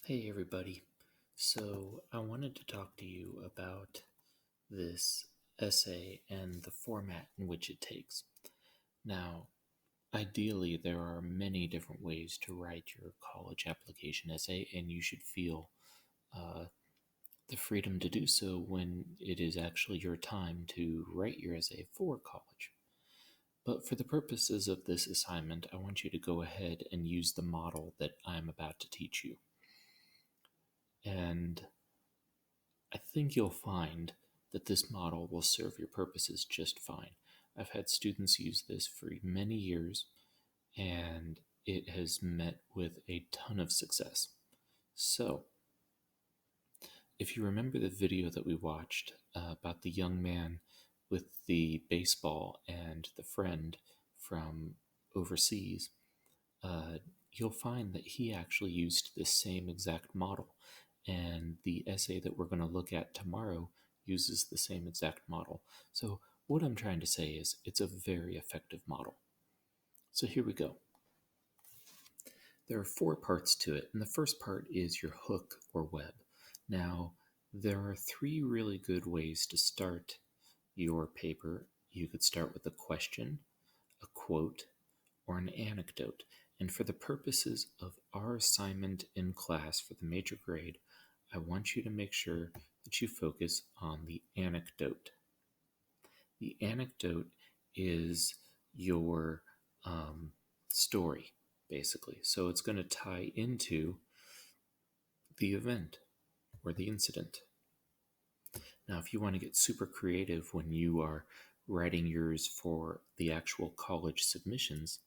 Hey everybody. So I wanted to talk to you about this essay and the format in which it takes. Now, ideally, there are many different ways to write your college application essay, and you should feel uh, the freedom to do so when it is actually your time to write your essay for college. But for the purposes of this assignment, I want you to go ahead and use the model that I'm about to teach you. And I think you'll find that this model will serve your purposes just fine. I've had students use this for many years, and it has met with a ton of success. So, if you remember the video that we watched about the young man with the baseball and the friend from overseas, uh, you'll find that he actually used the same exact model. And the essay that we're going to look at tomorrow uses the same exact model. So, what I'm trying to say is it's a very effective model. So, here we go. There are four parts to it, and the first part is your hook or web. Now, there are three really good ways to start your paper. You could start with a question, a quote, or an anecdote. And for the purposes of our assignment in class for the major grade, I want you to make sure that you focus on the anecdote. The anecdote is your story, basically. So it's going to tie into the event or the incident. Now, if you want to get super creative when you are writing yours for the actual college submissions,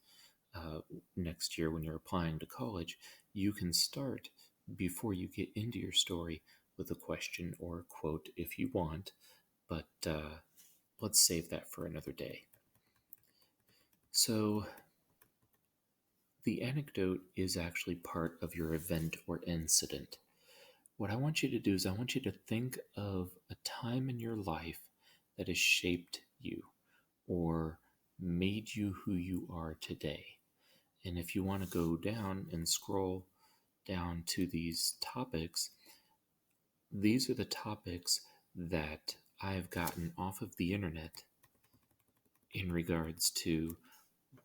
uh, next year when you're applying to college, you can start before you get into your story with a question or a quote if you want, but let's save that for another day. So, the anecdote is actually part of your event or incident. What I want you to do is, I want you to think of a time in your life that has shaped you or made you who you are today. And if you want to go down and scroll down to these topics, these are the topics that I've gotten off of the internet in regards to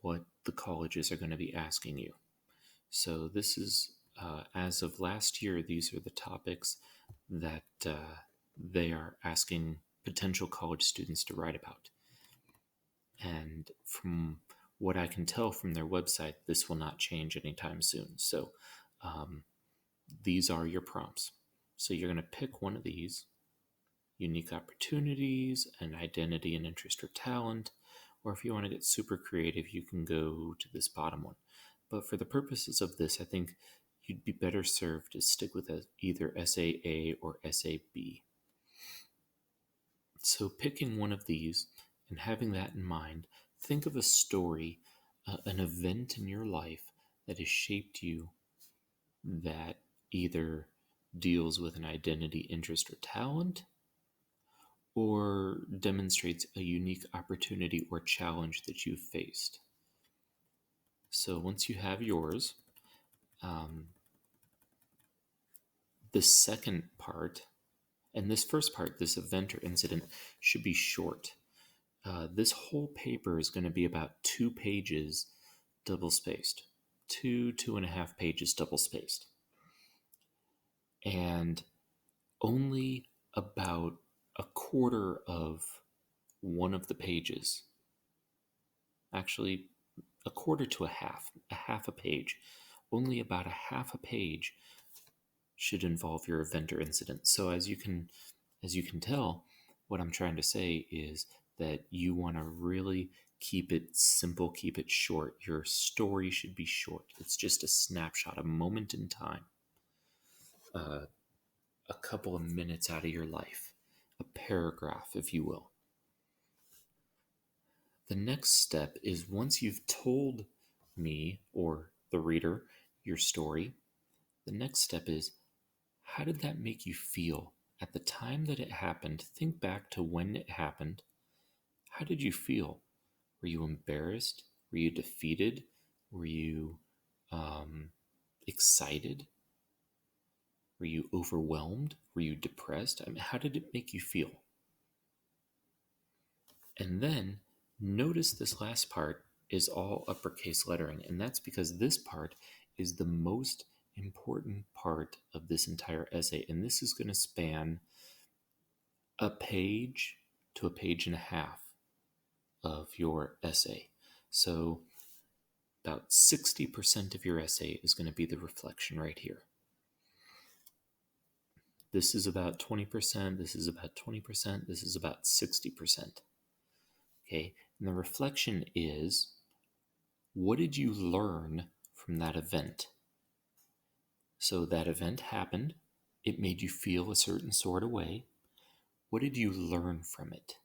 what the colleges are going to be asking you. So, this is, as of last year, these are the topics that they are asking potential college students to write about. And from what I can tell from their website, this will not change anytime soon. So, these are your prompts. So you're going to pick one of these: unique opportunities, an identity and interest or talent, or if you want to get super creative, you can go to this bottom one. But for the purposes of this, I think you'd be better served to stick with either SAA or SAB. So picking one of these and having that in mind, think of a story, an event in your life that has shaped you, that either deals with an identity, interest, or talent, or demonstrates a unique opportunity or challenge that you've faced. So once you have yours, um, the second part, and this first part, this event or incident, should be short. This whole paper is going to be about 2 pages double spaced, 2.5 pages double spaced. And only about a quarter of one of the pages, actually a quarter to a half a page, only about a half a page should involve your event or incident. So as you can tell, what I'm trying to say is that you want to really keep it simple, keep it short. Your story should be short. It's just a snapshot, a moment in time, a couple of minutes out of your life, a paragraph, if you will. The next step is, once you've told me or the reader your story, the next step is, how did that make you feel at the time that it happened? Think back to when it happened. How did you feel? Were you embarrassed? Were you defeated? Were you excited? Were you overwhelmed? Were you depressed? I mean, how did it make you feel? And then notice this last part is all uppercase lettering, and that's because this part is the most important part of this entire essay, and this is going to span a page to a page and a half of your essay. So about 60% of your essay is going to be the reflection right here. This is about 20%, this is about 20%, this is about 60%. Okay, and the reflection is, what did you learn from that event? So that event happened, it made you feel a certain sort of way. What did you learn from it?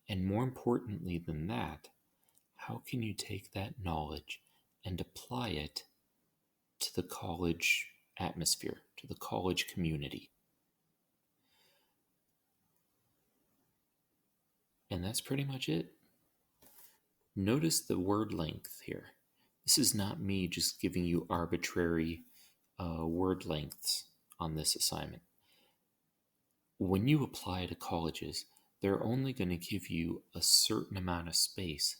And more importantly than that, how can you take that knowledge and apply it to the college atmosphere, to the college community? And that's pretty much it. Notice the word length here. This is not me just giving you arbitrary word lengths on this assignment. When you apply to colleges, they're only going to give you a certain amount of space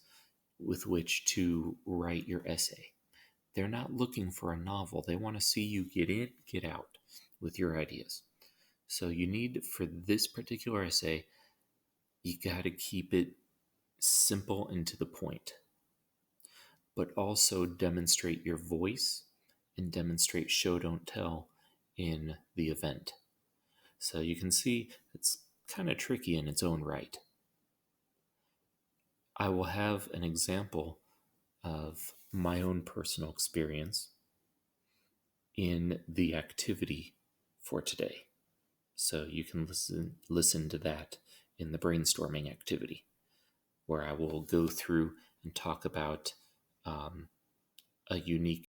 with which to write your essay. They're not looking for a novel. They want to see you get in, get out with your ideas. So you need, for this particular essay, you got to keep it simple and to the point, but also demonstrate your voice and demonstrate show don't tell in the event. So you can see it's kind of tricky in its own right. I will have an example of my own personal experience in the activity for today. So you can listen to that in the brainstorming activity, where I will go through and talk about a unique